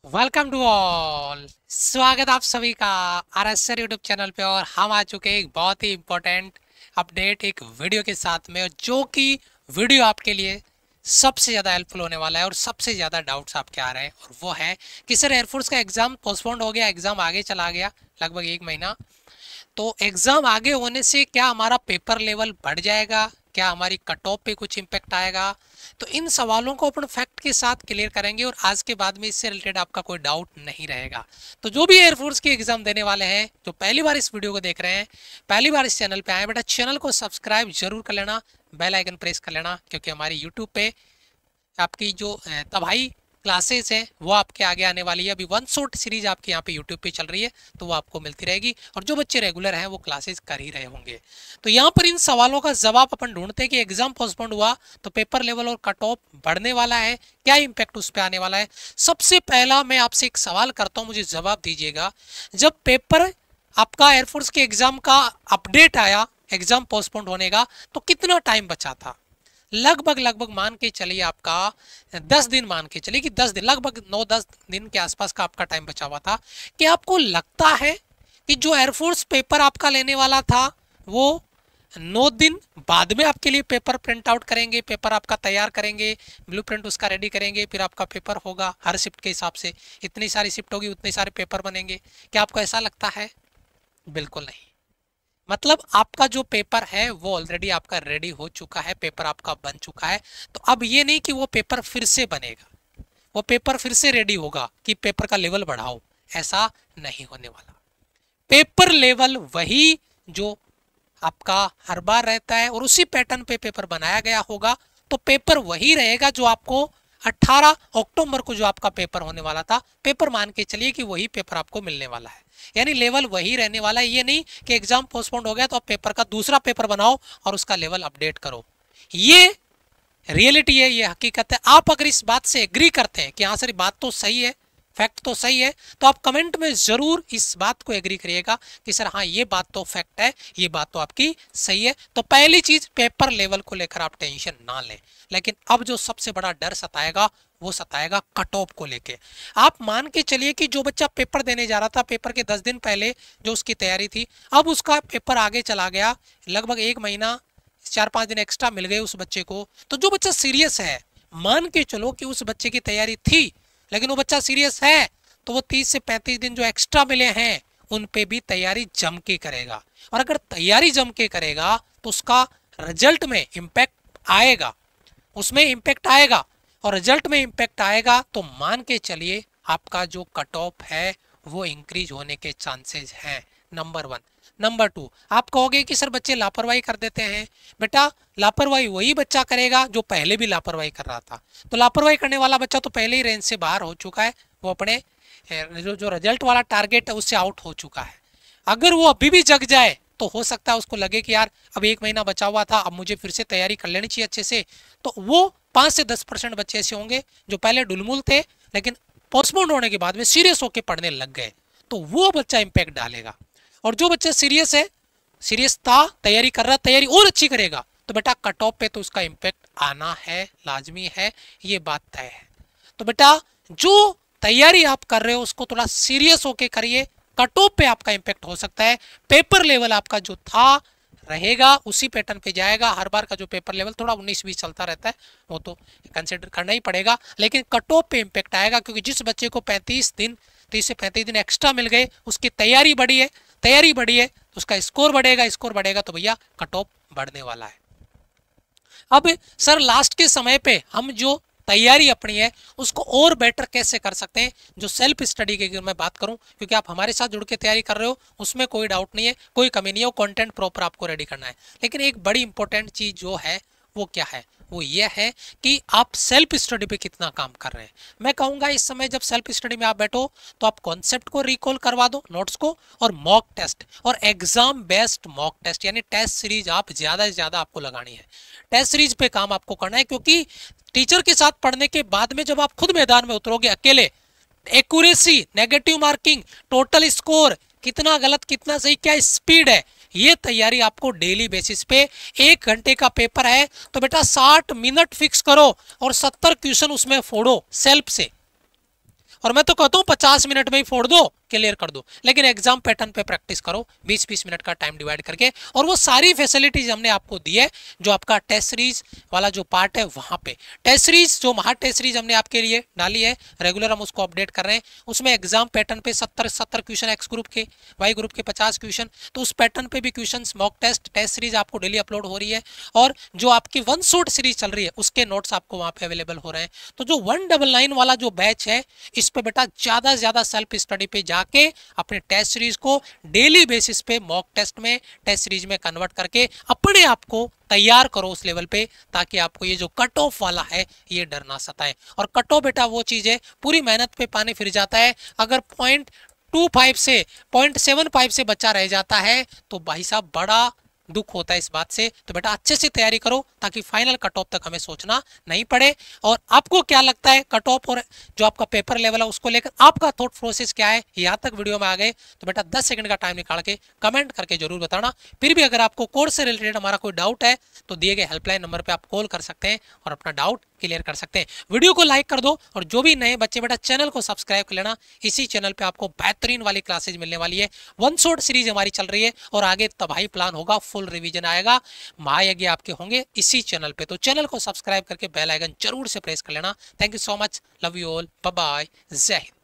Welcome to all. स्वागत आप सभी का आरएसआर यूट्यूब चैनल पे। और हम आ चुके हैं एक बहुत ही इम्पोर्टेंट अपडेट एक वीडियो के साथ में, जो कि वीडियो आपके लिए सबसे ज़्यादा हेल्पफुल होने वाला है और सबसे ज़्यादा डाउट्स आपके आ रहे हैं। और वो है कि सर एयरफोर्स का एग्ज़ाम पोस्टपोन्ड हो गया, एग्ज़ाम आगे चला गया लगभग 1 महीना। तो एग्ज़ाम आगे होने से क्या हमारा पेपर लेवल बढ़ जाएगा, क्या हमारी कट ऑफ पे कुछ इम्पेक्ट आएगा? तो इन सवालों को अपन फैक्ट के साथ क्लियर करेंगे और आज के बाद में इससे रिलेटेड आपका कोई डाउट नहीं रहेगा। तो जो भी एयरफोर्स की एग्जाम देने वाले हैं, जो पहली बार इस वीडियो को देख रहे हैं, पहली बार इस चैनल पे आए, बेटा चैनल को सब्सक्राइब जरूर कर लेना, बेल आइकन प्रेस कर लेना, क्योंकि हमारी यूट्यूब पे आपकी जो तबाही क्लासेस हैं वो आपके आगे आने वाली है। अभी वन शॉट सीरीज आपके यहाँ पे यूट्यूब पे चल रही है, तो वो आपको मिलती रहेगी। और जो बच्चे रेगुलर हैं वो क्लासेस कर ही रहे होंगे। तो यहाँ पर इन सवालों का जवाब अपन ढूंढते हैं कि एग्जाम पोस्टपोन्ड हुआ तो पेपर लेवल और कट ऑफ बढ़ने वाला है, क्या इम्पैक्ट उस पर आने वाला है। सबसे पहला मैं आपसे एक सवाल करता हूँ, मुझे जवाब दीजिएगा। जब पेपर आपका एयरफोर्स के एग्जाम का अपडेट आया एग्जाम पोस्टपोन्ड होने का, तो कितना टाइम बचा था? लगभग लगभग मान के चलिए आपका 10 दिन, मान के चलिए कि 10 दिन, लगभग 9-10 दिन के आसपास का आपका टाइम बचा हुआ था। कि आपको लगता है कि जो एयरफोर्स पेपर आपका लेने वाला था वो 9 दिन बाद में आपके लिए पेपर प्रिंट आउट करेंगे, पेपर आपका तैयार करेंगे, ब्लूप्रिंट उसका रेडी करेंगे, फिर आपका पेपर होगा हर शिफ्ट के हिसाब से, इतनी सारी शिफ्ट होगी उतने सारे पेपर बनेंगे? क्या आपको ऐसा लगता है? बिल्कुल नहीं। मतलब आपका जो पेपर है वो ऑलरेडी आपका रेडी हो चुका है, पेपर आपका बन चुका है। तो अब ये नहीं कि वो पेपर फिर से बनेगा, वो पेपर फिर से रेडी होगा कि पेपर का लेवल बढ़ाओ, ऐसा नहीं होने वाला। पेपर लेवल वही जो आपका हर बार रहता है और उसी पैटर्न पे पेपर बनाया गया होगा। तो पेपर वही रहेगा जो आपको 18 अक्टूबर को जो आपका पेपर होने वाला था, पेपर मान के चलिए कि वही पेपर आपको मिलने वाला है। यानी लेवल वही रहने वाला है। ये नहीं कि एग्जाम पोस्टपोन्ड हो गया तो आप पेपर का दूसरा पेपर बनाओ और उसका लेवल अपडेट करो। ये रियलिटी है, ये हकीकत है। आप अगर इस बात से एग्री करते हैं कि हाँ सर बात तो सही है, फैक्ट तो सही है, तो आप कमेंट में जरूर इस बात को एग्री करिएगा कि सर हाँ ये बात तो फैक्ट है, ये बात तो आपकी सही है। तो पहली चीज, पेपर लेवल को लेकर आप टेंशन ना लें। लेकिन अब जो सबसे बड़ा डर सताएगा वो सताएगा कट ऑफ को लेके। आप मान के चलिए कि जो बच्चा पेपर देने जा रहा था, पेपर के 10 दिन पहले जो उसकी तैयारी थी, अब उसका पेपर आगे चला गया, लगभग 1 महीना 4-5 दिन एक्स्ट्रा मिल गए उस बच्चे को। तो जो बच्चा सीरियस है, मान के चलो कि उस बच्चे की तैयारी थी लेकिन वो बच्चा सीरियस है, तो वो 30 से 35 दिन जो एक्स्ट्रा मिले हैं उन पे भी तैयारी जम के करेगा। और अगर तैयारी जम के करेगा तो उसका रिजल्ट में इम्पैक्ट आएगा, उसमें इम्पैक्ट आएगा। और रिजल्ट में इम्पैक्ट आएगा तो मान के चलिए आपका जो कट ऑफ है वो इंक्रीज होने के चांसेस हैं, नंबर 1। नंबर 2, आप कहोगे कि सर बच्चे लापरवाही कर देते हैं। बेटा लापरवाही वही बच्चा करेगा जो पहले भी लापरवाही कर रहा था। तो लापरवाही करने वाला बच्चा तो पहले ही रेंज से बाहर हो चुका है, वो अपने जो रिजल्ट वाला टारगेट है उससे आउट हो चुका है। अगर वो अभी भी जग जाए तो हो सकता है उसको लगे कि यार अब 1 महीना बचा हुआ था, अब मुझे फिर से तैयारी कर लेनी चाहिए अच्छे से। तो वो 5 से 10% बच्चे ऐसे होंगे जो पहले डुलमुल थे लेकिन पोस्टपोन्ड होने के बाद में सीरियस होकर पढ़ने लग गए, तो वो बच्चा इम्पैक्ट डालेगा। और जो बच्चा सीरियस है, सीरियस था, तैयारी कर रहा, तैयारी और अच्छी करेगा, तो बेटा कट ऑफ पे तो उसका इम्पैक्ट आना है, लाजमी है, ये बात तय है। तो बेटा जो तैयारी आप कर रहे हो उसको थोड़ा सीरियस होके करिए, कट ऑफ पे आपका इम्पैक्ट हो सकता है। पेपर लेवल आपका जो था रहेगा, उसी पैटर्न पे जाएगा। हर बार का जो पेपर लेवल थोड़ा 19-20 चलता रहता है, वो तो कंसिडर करना ही पड़ेगा, लेकिन कट ऑफ पे इम्पैक्ट आएगा। क्योंकि जिस बच्चे को 30 से 35 दिन एक्स्ट्रा मिल गए, उसकी तैयारी बढ़ी है, तैयारी बढ़ी है तो उसका स्कोर बढ़ेगा, स्कोर बढ़ेगा तो भैया कट ऑफ बढ़ने वाला है। अब सर लास्ट के समय पे हम जो तैयारी अपनी है उसको और बेटर कैसे कर सकते हैं? जो सेल्फ स्टडी की अगर मैं बात करूं, क्योंकि आप हमारे साथ जुड़ के तैयारी कर रहे हो, उसमें कोई डाउट नहीं है, कोई कमी नहीं है, वो कंटेंट प्रॉपर आपको रेडी करना है। लेकिन एक बड़ी इंपॉर्टेंट चीज जो है वो क्या है? वो ये है कि आप सेल्फ स्टडी पे कितना काम कर रहे हैं। मैं कहूँगा इस समय जब सेल्फ स्टडी में आप बैठो तो आप कॉन्सेप्ट को रिकॉल करवा दो, नोट्स को, और मॉक टेस्ट और एग्जाम बेस्ड मॉक टेस्ट यानी टेस्ट सीरीज आप ज़्यादा से ज़्यादा आपको लगानी है। टेस्ट सीरीज पे काम आपको करना है, क्योंकि टीचर के साथ पढ़ने के बाद में जब आप खुद मैदान में उतरोगे अकेले, accuracy, negative marking, total score, कितना गलत कितना सही, क्या स्पीड है, ये तैयारी आपको डेली बेसिस पे। 1 घंटे का पेपर है तो बेटा 60 मिनट फिक्स करो और 70 क्वेश्चन उसमें फोड़ो सेल्फ से। और मैं तो कहता हूँ 50 मिनट में ही फोड़ दो, क्लियर कर दो, लेकिन एग्जाम पैटर्न पे प्रैक्टिस करो 20-20 मिनट का टाइम डिवाइड करके। और वो सारी फैसिलिटीज हमने आपको दी है जो आपका टेस्ट सीरीज वाला जो पार्ट है वहां पे। टेस्ट सीरीज जो महा टेस्ट सीरीज हमने आपके लिए डाली है, रेगुलर हम उसको अपडेट कर रहे हैं, उसमें एग्जाम पैटर्न पे 70 क्वेश्चन एक्स ग्रुप के, वाई ग्रुप के 50 क्वेश्चन, तो उस पैटर्न पे भी question mock test test series आपको डेली अपलोड हो रही है। और जो आपकी वन शॉट सीरीज चल रही है उसके नोट्स आपको वहां पे अवेलेबल हो रहे हैं। तो जो 199 वाला जो बैच है, इस पे बेटा ज्यादा से ज्यादा सेल्फ स्टडी पे जाके अपने टेस्ट सीरीज को डेली बेसिस पे मॉक टेस्ट में, टेस्ट सीरीज में कन्वर्ट करके अपने आप को तैयार करो उस लेवल पे, ताकि आपको ये जो कट ऑफ वाला है ये डर ना सताए। और कट ऑफ बेटा वो चीज है, पूरी मेहनत पे पानी फिर जाता है। अगर 0.25 से 0.75 से बच्चा रह जाता है तो भाई साहब बड़ा दुख होता है इस बात से। तो बेटा अच्छे से तैयारी करो ताकि फाइनल कट ऑफ तक हमें सोचना नहीं पड़े। और आपको क्या लगता है कट ऑफ और जो आपका पेपर लेवल है उसको लेकर आपका थॉट प्रोसेस क्या है? यहाँ तक वीडियो में आ गए तो बेटा 10 सेकंड का टाइम निकाल के कमेंट करके जरूर बताना। फिर भी अगर आपको कोर्स से रिलेटेड हमारा कोई डाउट है तो दिए गए हेल्पलाइन नंबर पर आप कॉल कर सकते हैं और अपना डाउट क्लियर कर सकते हैं। वीडियो को लाइक कर दो और जो भी नए बच्चे बेटा चैनल को सब्सक्राइब कर लेना। इसी चैनल पे आपको बेहतरीन वाली क्लासेज मिलने वाली है। वन शॉट सीरीज हमारी चल रही है और आगे तबाही प्लान होगा, फुल रिवीजन आएगा, महायज्ञ आपके होंगे इसी चैनल पे। तो चैनल को सब्सक्राइब करके बेल आइकन जरूर से प्रेस कर लेना। Thank you so much, love you all, bye bye, जय हिंद।